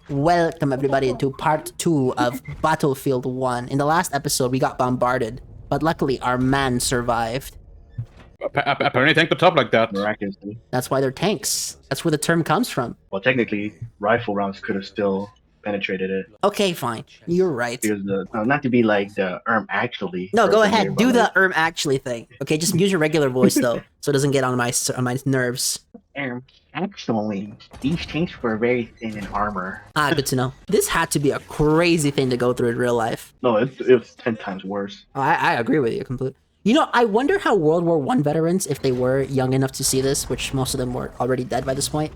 Welcome everybody to part 2 of Battlefield 1. In the last episode, we got bombarded, but luckily our man survived. Apparently tank the top like that. Miraculously. That's why they're tanks. That's where the term comes from. Well, technically, rifle rounds could have still penetrated it. Okay, fine. You're right. Because not to be like the actually. No, go person here, ahead. but Do like, the actually thing. Okay, just use your regular voice though, so it doesn't get on my nerves. Actually, these tanks were very thin in armor. Ah, good to know. This had to be a crazy thing to go through in real life. No, it was 10 times worse. Oh, I agree with you completely. You know, I wonder how World War I veterans, if they were young enough to see this, which most of them were already dead by this point,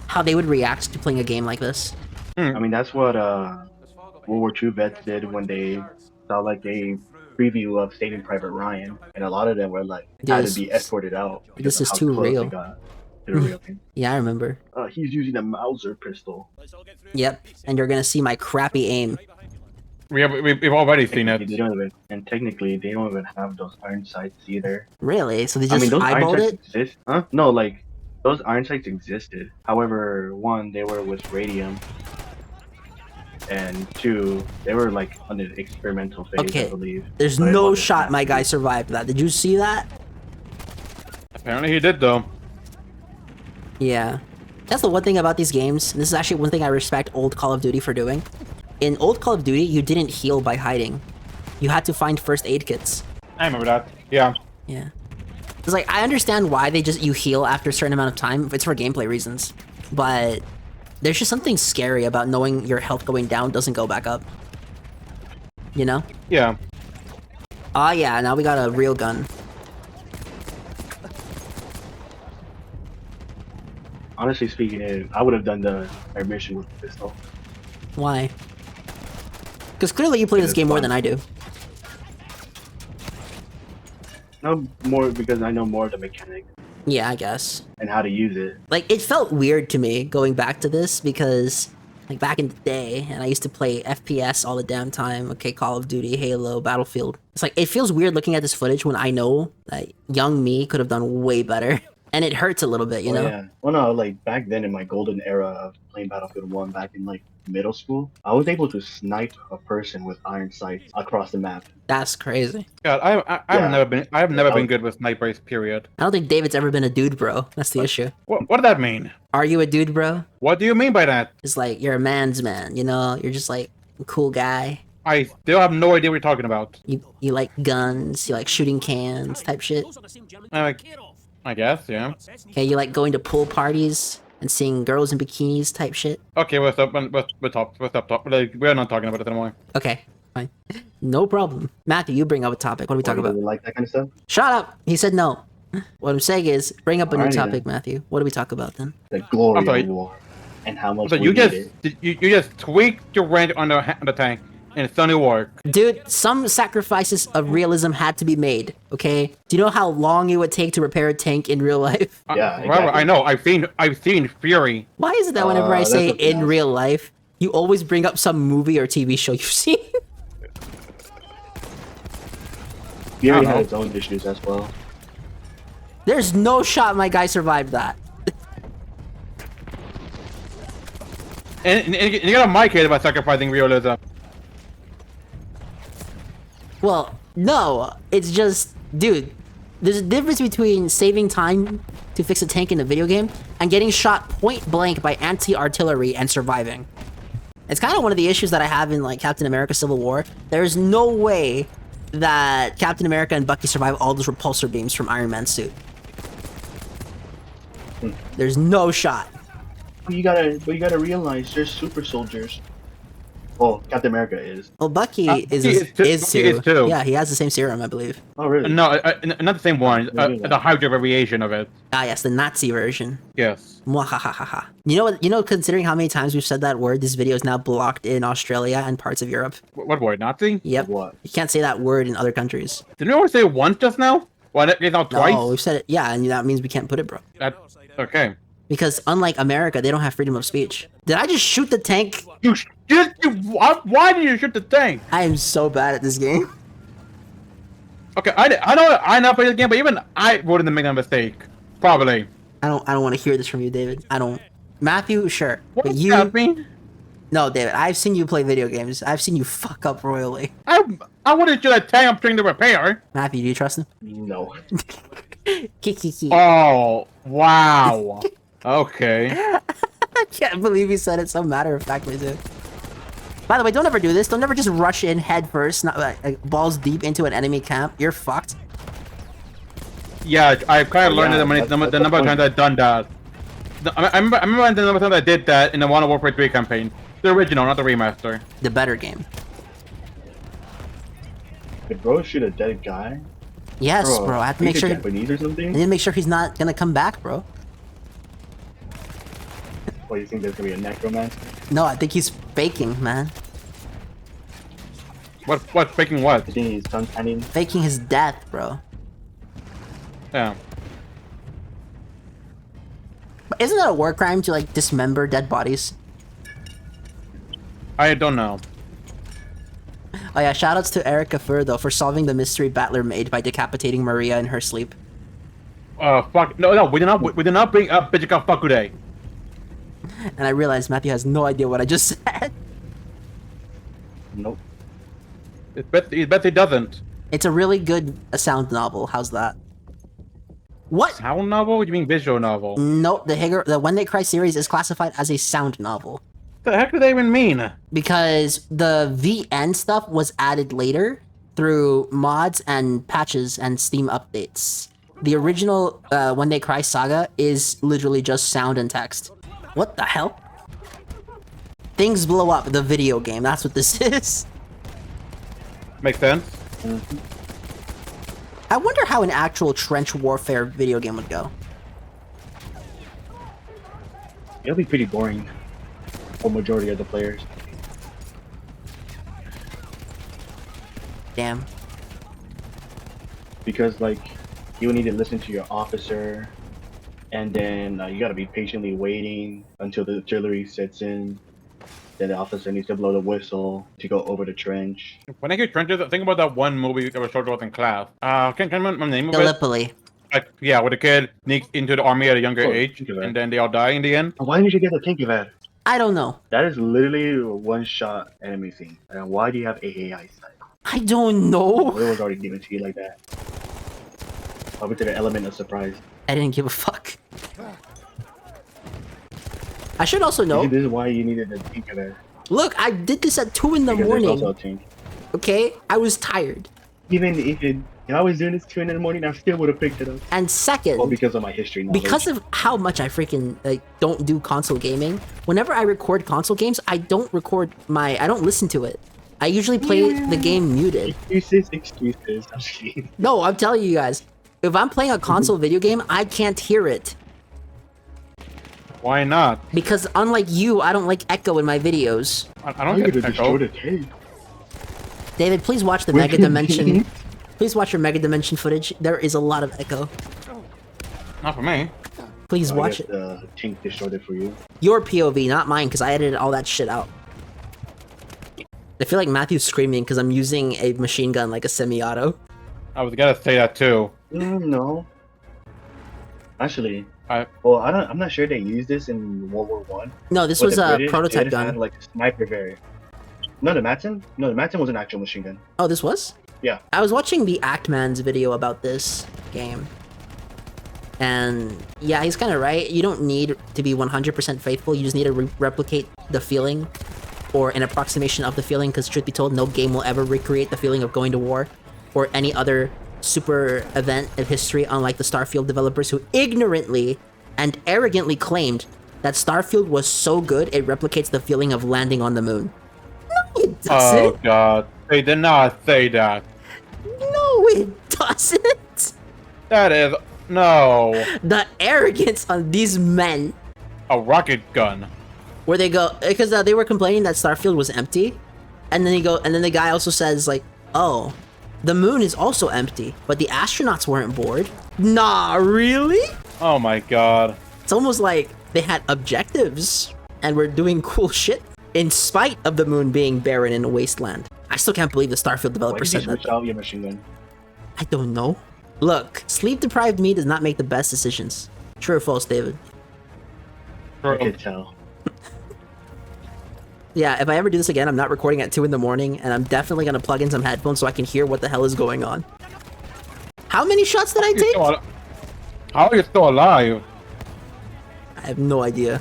how they would react to playing a game like this. I mean, that's what World War II vets did when they saw like a preview of Saving Private Ryan, and a lot of them were like had to be escorted out. This because is of how too close they real. got to the real thing. Yeah, I remember. He's using a Mauser pistol. Yep, and you're gonna see my crappy aim. We've already seen Technically, it. they don't even, and technically, they don't even have those iron sights either. Really? So they I just mean, those iron eyeballed sights it? exist? Huh? No, like those iron sights existed. However, one, they were with radium, and two, they were like on the experimental phase, Okay. I believe. There's So it no wasn't shot that my guy easy. survived that. Did you see that? Apparently he did though. Yeah. That's the one thing about these games. This is actually one thing I respect old Call of Duty for doing. In old Call of Duty, you didn't heal by hiding. You had to find first aid kits. I remember that. Yeah. Yeah. It's like, I understand why you heal after a certain amount of time. It's for gameplay reasons. But there's just something scary about knowing your health going down doesn't go back up. You know? Yeah. Ah, yeah, now we got a real gun. Honestly speaking, I would have done the mission with the pistol. Why? Because clearly you play this It's game more fun. than I do. No more because I know more of the mechanic Yeah, I guess. and how to use it. Like, it felt weird to me going back to this because, like, back in the day, and I used to play FPS all the damn time. Okay, Call of Duty, Halo, Battlefield. It's like, it feels weird looking at this footage when I know that young me could have done way better. And it hurts a little bit, you know? Yeah. Well, no, like back then in my golden era of playing Battlefield 1 back in like middle school, I was able to snipe a person with iron sights across the map. That's crazy. God, I've Yeah. never been Yeah. good with snipers. Period. I don't think David's ever been a dude, bro. That's the issue. What does that mean? Are you a dude, bro? What do you mean by that? It's like, you're a man's man, you know? You're just like a cool guy. I still have no idea what you're talking about. You like guns, you like shooting cans type shit. I guess, yeah. Okay, you like going to pool parties and seeing girls in bikinis type shit. Okay, what's up? What's up? Like, we're not talking about it anymore. Okay, fine. No problem. Matthew, you bring up a topic. What are we talking about? Like that kind of stuff. Shut up! He said no. What I'm saying is, bring up a new Alrighty topic, then. Matthew. What do we talk about then? The glory I'm sorry. of war and how much So we you need just it. you just tweaked your range on the tank, and it's only work. Dude, some sacrifices of realism had to be made, okay? Do you know how long it would take to repair a tank in real life? Yeah, However, exactly. I know. I've seen Fury. Why is it that whenever I that's say okay. in real life, you always bring up some movie or TV show you've seen? Fury know. had its own issues as well. There's no shot my guy survived that. And you got a mic here about sacrificing realism. Well, no, it's just, dude, there's a difference between saving time to fix a tank in a video game and getting shot point blank by anti-artillery and surviving. It's kind of one of the issues that I have in, like, Captain America Civil War. There's no way that Captain America and Bucky survive all those repulsor beams from Iron Man's suit. There's no shot. But you gotta realize there's super soldiers. Well, Captain America is. Well, Bucky is Bucky is too. Yeah, he has the same serum, I believe. Oh, really? No, not the same one. Maybe not. The Hydra variation of it. Ah, yes, the Nazi version. Yes. Mwahahaha. You know what? You know, considering how many times we've said that word, this video is now blocked in Australia and parts of Europe. What word? Nazi? Yep. What? You can't say that word in other countries. Didn't we only say it once just now? Well, it's not twice. No, we've said it. Yeah, and that means we can't put it, bro. That, okay. Because unlike America, they don't have freedom of speech. Did I just shoot the tank? Why did you shoot the tank? I am so bad at this game. Okay, I know play this game, but even I wouldn't make that mistake. Probably. I don't want to hear this from you, David. I don't. Matthew, sure. What But does you, that mean? No, David, I've seen you play video games. I've seen you fuck up royally. I wouldn't shoot a tank I'm trying to repair. Matthew, do you trust him? No. Kiki. Oh, wow. Okay. I can't believe he said it so matter-of-factly, too. By the way, don't ever do this. Don't ever just rush in head first, not balls deep into an enemy camp. You're fucked. Yeah, I've kind of learned Yeah, the number of times I've done that. I remember the number of times I did that in the Modern Warfare 3 campaign. The original, not the remaster. The better game. Did bro shoot a dead guy? Yes, bro. I have to make sure. I Japanese or something? need to make sure he's not gonna come back, bro. What, you think there's gonna be a necromancer? No, I think he's faking, man. What faking what? I think he's suntanning. Faking his death, bro. Yeah. But isn't that a war crime to like dismember dead bodies? I don't know. Oh yeah, shoutouts to Erica Fur though for solving the mystery Battler made by decapitating Maria in her sleep. Fuck. No, we did not bring up Bijika Fakude. And I realized Matthew has no idea what I just said. Nope. It's bet he doesn't. It's a really good sound novel. How's that? What? Sound novel? What do you mean visual novel? Nope, the When They Cry series is classified as a sound novel. What the heck do they even mean? Because the VN stuff was added later through mods and patches and Steam updates. The original When They Cry saga is literally just sound and text. What the hell? Things Blow Up, the video game. That's what this is. Makes sense. I wonder how an actual trench warfare video game would go. It'll be pretty boring for majority of the players. Damn. Because like you will need to listen to your officer, and then you gotta be patiently waiting until the artillery sets in. Then the officer needs to blow the whistle to go over the trench. When I hear trenches, I think about that one movie that was showed to us in class. Can I remember the name of it? Gallipoli. Like, yeah, where the kid sneaks into the army at a younger Oh, age, think of that. and then they all die in the end. Why did you get the tank event? I don't know. That is literally a one-shot enemy scene. And why do you have AAI sight? I don't know. It was already given to you like that. Probably to the element of surprise. I didn't give a fuck. I should also See, know. this is why you needed the tank event. Look, I did this at 2 in the Because there's also morning. a tank. Okay? I was tired. Even if I was doing this 2 in the morning, I still would have picked it up. And second, Well, because of my history knowledge. because of how much I freaking like don't do console gaming, whenever I record console games, I don't listen to it. I usually play the game muted. Excuses. I'm just kidding. No, I'm telling you guys, if I'm playing a console video game, I can't hear it. Why not? Because unlike you, I don't like echo in my videos. I I'm don't gonna get destroy echo. the tank. David, please watch the Wait, Mega Dimension. Please watch your Mega Dimension footage. There is a lot of echo. Not for me. Please I watch guess it. the tank destroyed it for you. Your POV, not mine, because I edited all that shit out. I feel like Matthew's screaming because I'm using a machine gun like a semi-auto. I was gonna say that too. No. Actually, I'm not sure they used this in World War One. No, this But was the a British prototype did gun. have, like a sniper variant. No, the Matson was an actual machine gun. Oh, this was? Yeah. I was watching the Actman's video about this game. And yeah, he's kind of right. You don't need to be 100% faithful. You just need to replicate the feeling or an approximation of the feeling, because truth be told, no game will ever recreate the feeling of going to war or any other super event of history, unlike the Starfield developers who ignorantly and arrogantly claimed that Starfield was so good it replicates the feeling of landing on the moon. No, it doesn't. Oh god, they did not say that. No, it doesn't. That is no The arrogance on these men. a rocket gun. Where they go, because they were complaining that Starfield was empty, and then the guy also says like, "Oh, the moon is also empty, but the astronauts weren't bored." Nah, really? Oh my god. It's almost like they had objectives and were doing cool shit in spite of the moon being barren in a wasteland. I still can't believe the Starfield Why developer did you said that. switch out your machine gun? I don't know. Look, sleep-deprived me does not make the best decisions. True or false, David? I could tell. Yeah, if I ever do this again, I'm not recording at 2 in the morning, and I'm definitely gonna plug in some headphones so I can hear what the hell is going on. How many shots did I take? How are you still alive? I have no idea.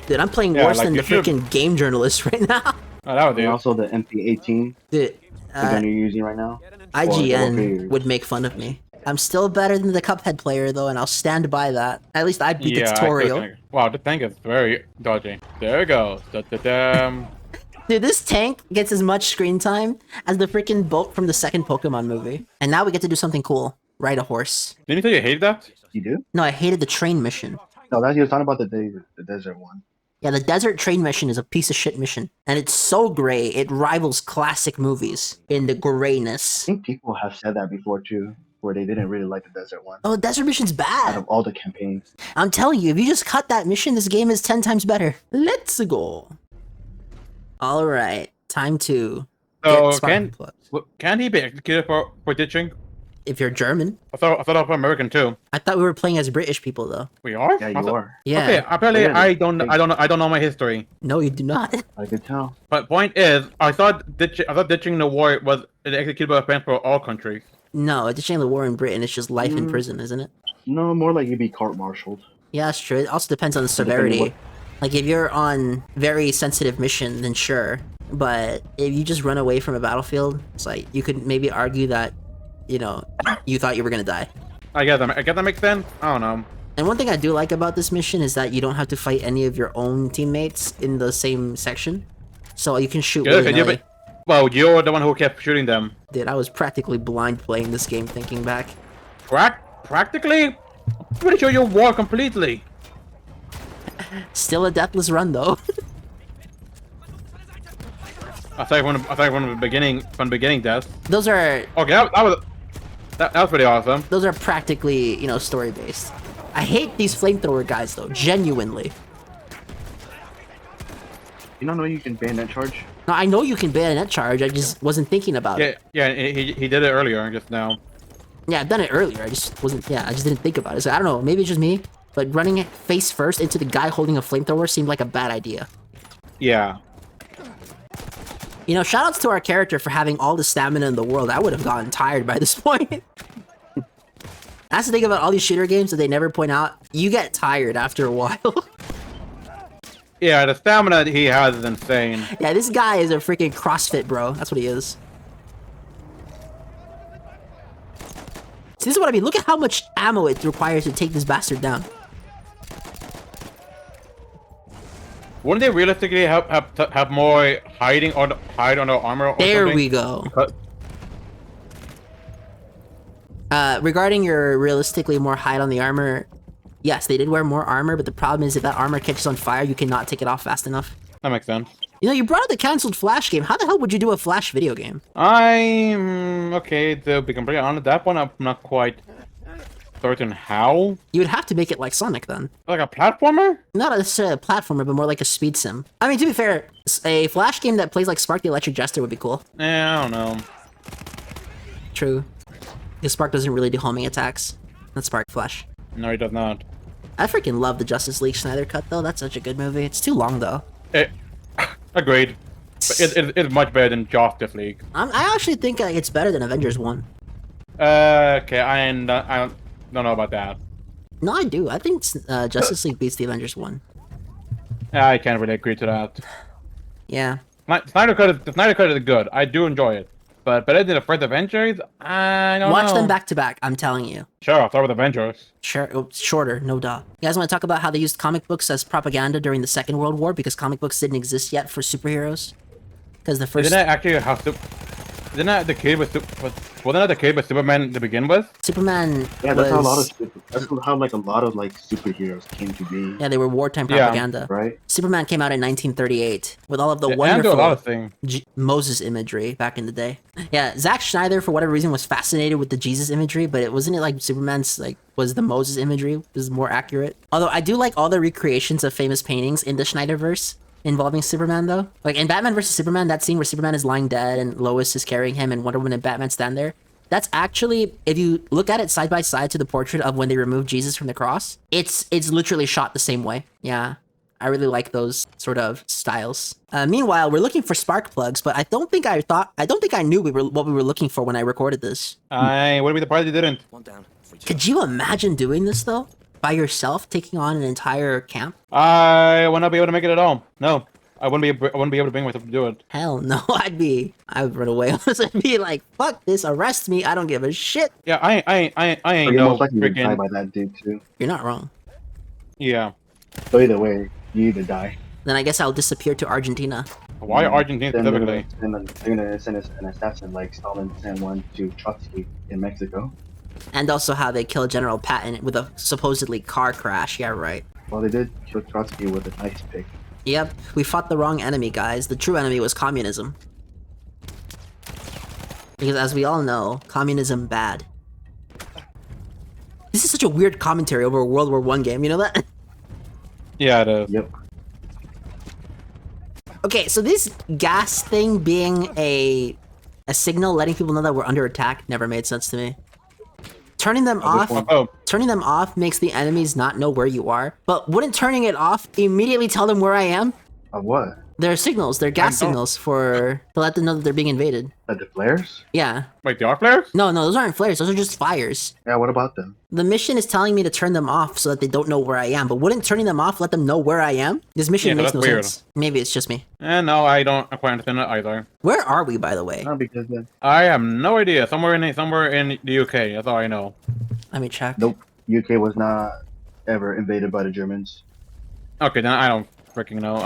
Dude, I'm playing Yeah, worse like, than the you should- freaking game journalist right now. Oh, that would And do. also the MP18, Dude, the gun you're using right now. IGN would make fun of me. I'm still better than the Cuphead player though, and I'll stand by that. At least I beat the Yeah, tutorial. wow, the tank is very dodgy. There it goes. Da-da-dam. Dude, this tank gets as much screen time as the freaking boat from the second Pokemon movie. And now we get to do something cool. Ride a horse. Didn't you say you hated that? You do? No, I hated the train mission. No, that's you're talking about the desert one. Yeah, the desert train mission is a piece of shit mission. And it's so gray, it rivals classic movies in the grayness. I think people have said that before too, where they didn't really like the desert one. Oh, the desert mission's Out bad. of all the campaigns. I'm telling you, if you just cut that mission, this game is 10 times better. Let's go. Alright, time to So, get Spartan Plus. can he be executed for ditching? If you're German. I thought I was American too. I thought we were playing as British people though. We are? Yeah, I you thought- are. Yeah. Okay, apparently Yeah, I don't know my history. No, you do not. I could tell. But point is, I thought ditching the war was executed by a plan for all countries. No, it's the war in Britain. It's just life in prison, isn't it? No, more like you'd be court-martialed. Yeah, that's true. It also depends on the Depending severity. what- Like, if you're on very sensitive mission, then sure. But if you just run away from a battlefield, it's like, you could maybe argue that, you know, you thought you were gonna die. I guess that makes sense. I don't know. And one thing I do like about this mission is that you don't have to fight any of your own teammates in the same section. So you can shoot Yeah, willy-nilly. well, you're the one who kept shooting them. Dude, I was practically blind playing this game thinking back. Practically? I'm pretty sure you wore completely. Still a deathless run, though. I thought from the beginning death. Those are Okay, that was pretty awesome. those are practically, you know, story based. I hate these flamethrower guys though, genuinely. You don't know you can ban that charge? Now, I know you can bayonet charge, I just wasn't thinking about it. Yeah, he did it earlier just now. Yeah, I've done it earlier, I just didn't think about it. So I don't know, maybe it's just me, but running it face first into the guy holding a flamethrower seemed like a bad idea. Yeah. You know, shoutouts to our character for having all the stamina in the world. I would have gotten tired by this point. That's the thing about all these shooter games that they never point out. You get tired after a while. Yeah, the stamina that he has is insane. Yeah, this guy is a freaking CrossFit bro. That's what he is. See, this is what I mean. Look at how much ammo it requires to take this bastard down. Wouldn't they realistically have more hide under armor? Or There something? we go. Because- Regarding your realistically more hide on the armor, yes, they did wear more armor, but the problem is if that armor catches on fire, you cannot take it off fast enough. That makes sense. You know, you brought up the cancelled Flash game. How the hell would you do a Flash video game? I'm okay to be completely honest. That one I'm not quite certain how. You would have to make it like Sonic then. Like a platformer? Not necessarily a platformer, but more like a speed sim. I mean, to be fair, a Flash game that plays like Spark the Electric Jester would be cool. I don't know. True. Because Spark doesn't really do homing attacks. That's Spark Flash. No, he does not. I freaking love the Justice League Snyder Cut, though. That's such a good movie. It's too long, though. Agreed. But it's much better than Justice League. I actually think it's better than Avengers 1. Okay, I don't know about that. No, I do. I think Justice League beats the Avengers 1. I can't really agree to that. Yeah. The Snyder Cut is good. I do enjoy it. But better than the first Avengers? I don't know. Watch them back to back, I'm telling you. Sure, I'll start with Avengers. Sure, shorter, no duh. You guys want to talk about how they used comic books as propaganda during the Second World War because comic books didn't exist yet for superheroes? Because the first Isn't that actually how Isn't that the kid with wasn't that the kid with Superman to begin with? Superman Yeah, that's how a lot was... of that's how like a lot of like superheroes came to be, Yeah, they were wartime Yeah. propaganda. right? Superman came out in 1938 with all of the And do wonderful a lot of things. Moses imagery back in the day. Yeah, Zack Schneider for whatever reason was fascinated with the Jesus imagery, but it wasn't it like Superman's like was the Moses imagery was more accurate. Although I do like all the recreations of famous paintings in the Schneiderverse involving Superman though. Like in Batman vs Superman, that scene where Superman is lying dead and Lois is carrying him and Wonder Woman and Batman stand there. That's actually, if you look at it side by side to the portrait of when they removed Jesus from the cross, it's literally shot the same way. Yeah. I really like those sort of styles. Meanwhile, we're looking for spark plugs, but I don't think I knew what we were looking for when I recorded this. I would be the party didn't. One down. Free to Could you imagine doing this though? By yourself, taking on an entire camp? I would not be able to make it at all. No, I wouldn't be able to bring myself to do it. Hell no, I would run away. I'd be like, fuck this, arrest me, I don't give a shit. Yeah, I Or ain't you're no most likely to die freaking. by that dude too. You're not wrong. Yeah. So either way, you either die. Then I guess I'll disappear to Argentina. Why Argentina Then they're specifically? gonna send us an assassin like Stalin sent one to Trotsky in Mexico. And also how they killed General Patton with a supposedly car crash. Yeah, right. Well, they did kill Trotsky with an ice pick. Yep, we fought the wrong enemy, guys. The true enemy was communism. Because as we all know, communism bad. This is such a weird commentary over a World War I game, you know that? Yeah, it is. Yep. Okay, so this gas thing being a signal letting people know that we're under attack never made sense to me. Turning them off one? Oh, turning them off makes the enemies not know where you are, but wouldn't turning it off immediately tell them where I am? Of what? They're signals, they're gas I know. signals to let them know that they're being invaded. The flares? Yeah. wait, the arc flares? No, those aren't flares, those are just fires. Yeah, what about them? The mission is telling me to turn them off so that they don't know where I am, but wouldn't turning them off let them know where I am? This mission Yeah, makes no that's weird. sense. Maybe it's just me. No, I don't quite understand that either. Where are we, by the way? No, because I have no idea. Somewhere in the UK. That's all I know. Let me check. nope, UK was not ever invaded by the Germans. Okay, then I don't freaking know.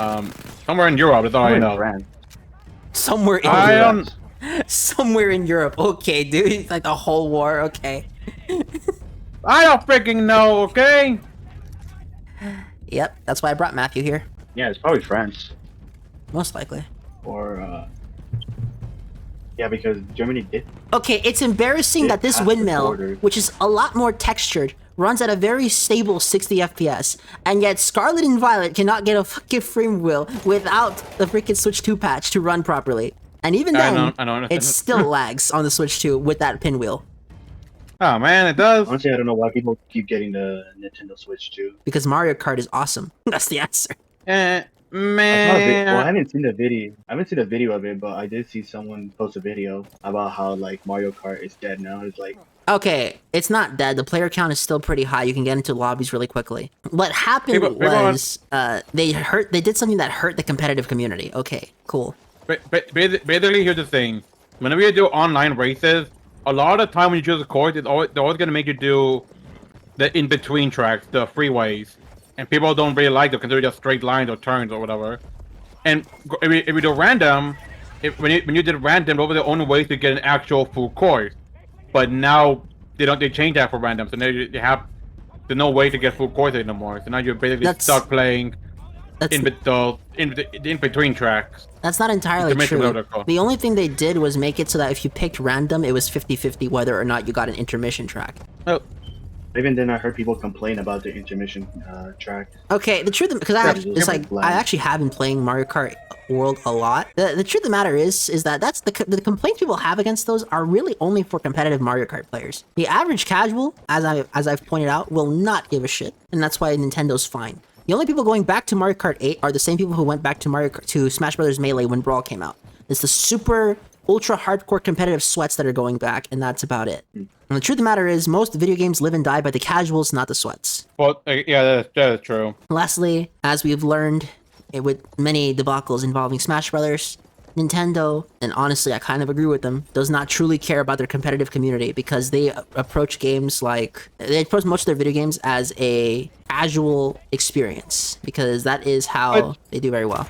Somewhere in Europe. That's all I in know. France. Somewhere in I Europe. don't. Somewhere in Europe. Okay, dude. It's like the whole war. Okay. I don't freaking know. Okay. Yep, that's why I brought Matthew here. Yeah, it's probably France. Most likely. Or, yeah, because Germany did. Okay, it's embarrassing It that this has the windmill, border. which is a lot more textured, runs at a very stable 60 FPS, and yet Scarlet and Violet cannot get a fucking frame wheel without the freaking Switch 2 patch to run properly. And even I then, don't understand it still lags on the Switch 2 with that pinwheel. Oh man, it does. Honestly, I don't know why people keep getting the Nintendo Switch too. Because Mario Kart is awesome. That's the answer. Eh, Well, I man. haven't seen the video. I haven't seen a video of it, but I did see someone post a video about how like Mario Kart is dead now. It's like Okay, it's not dead. The player count is still pretty high. You can get into lobbies really quickly. What happened People was they did something that hurt the competitive community. Okay, cool. Basically, here's the thing. Whenever you do online races, a lot of the time when you choose a course, they're always gonna make you do the in-between tracks, the freeways. And people don't really like them because they're just straight lines or turns or whatever. And if you do random, when you did random, those were the only ways to get an actual full course. But now they changed that for random, so now there's no way to get full course anymore. So now you're basically stuck playing That's in between tracks. That's not entirely To make it true. logical. The only thing they did was make it so that if you picked random, it was 50-50 whether or not you got an intermission track. Oh, even then I heard people complain about the intermission track. Okay, the truth, because Yeah, I actually have been playing Mario Kart World a lot. The truth of the matter is that that's the complaints people have against those are really only for competitive Mario Kart players. The average casual, as I've pointed out, will not give a shit, and that's why Nintendo's fine. The only people going back to Mario Kart 8 are the same people who went back to Smash Bros. Melee when Brawl came out. It's the super ultra hardcore competitive sweats that are going back, and that's about it. And the truth of the matter is, most video games live and die by the casuals, not the sweats. well, yeah, that is true. Lastly, as we've learned with many debacles involving Smash Brothers, Nintendo, and honestly I kind of agree with them, does not truly care about their competitive community because they approach games like, they approach most of their video games as a casual experience because that is how But- they do very well.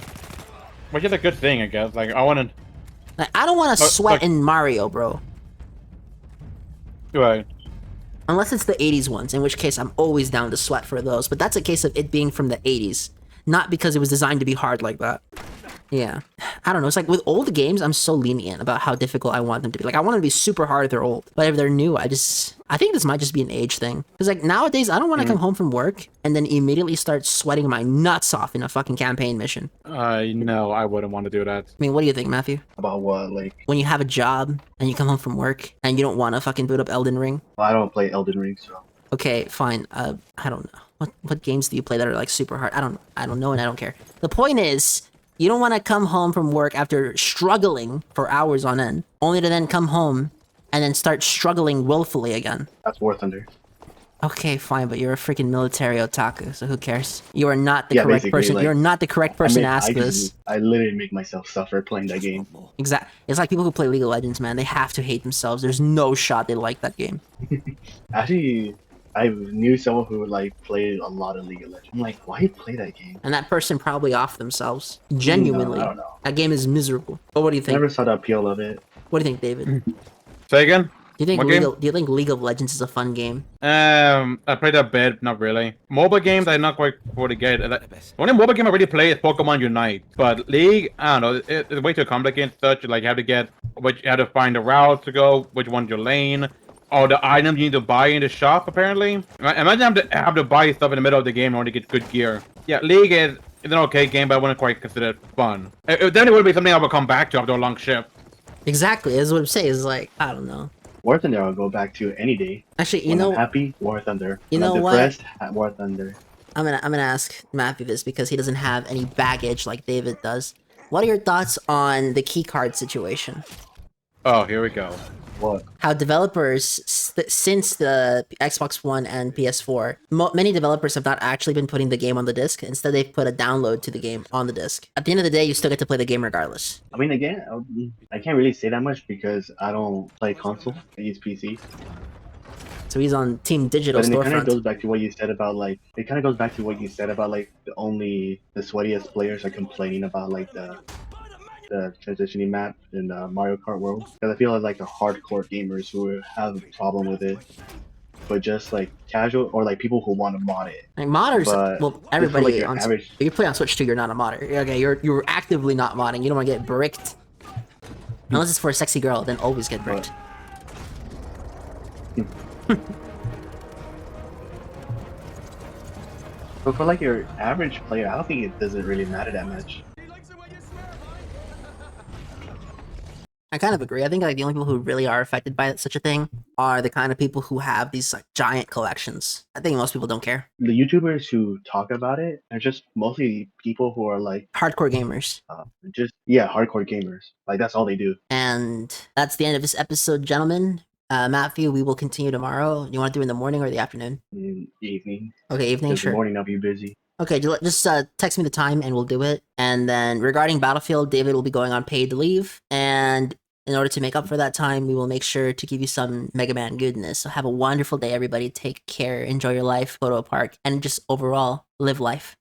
Which is a good thing, I guess. Like, I want Like, I don't want to But- sweat but- in Mario, bro. to... Right. Unless it's the 80s ones, in which case I'm always down to sweat for those. But that's a case of it being from the 80s, not because it was designed to be hard like that. Yeah. I don't know. It's like with old games, I'm so lenient about how difficult I want them to be. Like, I want them to be super hard if they're old. But if they're new, I think this might just be an age thing. Because, like, nowadays, I don't want to come home from work and then immediately start sweating my nuts off in a fucking campaign mission. No, I wouldn't want to do that. I mean, what do you think, Matthew? About what? Like, When you have a job and you come home from work and you don't want to fucking boot up Elden Ring? well, I don't play Elden Ring, so Okay, fine. I don't know. What games do you play that are like super hard? I don't know and I don't care. The point is, you don't want to come home from work after struggling for hours on end, only to then come home and then start struggling willfully again. That's War Thunder. Okay, fine, but you're a freaking military otaku, so who cares? You are not the Yeah, correct basically, person. like, You're not the correct person to ask I this. I literally make myself suffer playing that game. Exactly. It's like people who play League of Legends, man. They have to hate themselves. There's no shot they like that game. Actually, I knew someone who like played a lot of League of Legends. I'm like, why you play that game? And that person probably off themselves. Genuinely. I don't know. That game is miserable. But what do you I think? never saw the appeal of it. What do you think, David? Do Say again. you think What League game? of, do you think League of Legends is a fun game? I played a bit, not really. Mobile games, I'm not quite fully get. The only mobile game I really play is Pokemon Unite. But League, I don't know, it's way too complicated. Such like you have to get, which you have to find the route to go, which one's your lane, all the items you need to buy in the shop. Apparently, imagine have to buy stuff in the middle of the game in order to get good gear. Yeah, League is an okay game, but I wouldn't quite consider it fun. It definitely would be something I would come back to after a long shift. Exactly. That's what I'm saying. Is like, I don't know. War Thunder I'll go back to any day. Actually, you When know, I'm happy, War Thunder. You When know I'm what? depressed, War Thunder. I'm gonna ask Matthew this because he doesn't have any baggage like David does. What are your thoughts on the keycard situation? Oh, here we go. What? How developers, since the Xbox One and PS4, many developers have not actually been putting the game on the disc. Instead, they've put a download to the game on the disc. At the end of the day, you still get to play the game regardless. I mean, again, I can't really say that much because I don't play console. I use PC. So he's on Team Digital But then it kind of storefront. goes back to what you said about like the sweatiest players are complaining about like the transitioning map in Mario Kart World. Because I feel like the hardcore gamers who have a problem with it, but just like casual or like people who want to mod it. Like modders, But well, just for, everybody like, your on average- if you play on Switch 2, you're not a modder. Okay, you're actively not modding. You don't want to get bricked. Unless it's for a sexy girl, then always get bricked. But for like your average player, I don't think it doesn't really matter that much. I kind of agree. I think like the only people who really are affected by such a thing are the kind of people who have these like giant collections. I think most people don't care. The YouTubers who talk about it are just mostly people who are like Hardcore gamers. hardcore gamers. Like that's all they do. And that's the end of this episode, gentlemen. Matthew, we will continue tomorrow. You want to do it in the morning or the afternoon? In the evening. Okay, evening, In the sure. morning I'll be busy. Okay, just text me the time and we'll do it. And then regarding Battlefield, David will be going on paid leave. And in order to make up for that time, we will make sure to give you some Mega Man goodness. So have a wonderful day, everybody. Take care, enjoy your life, go to a park, and just overall live life.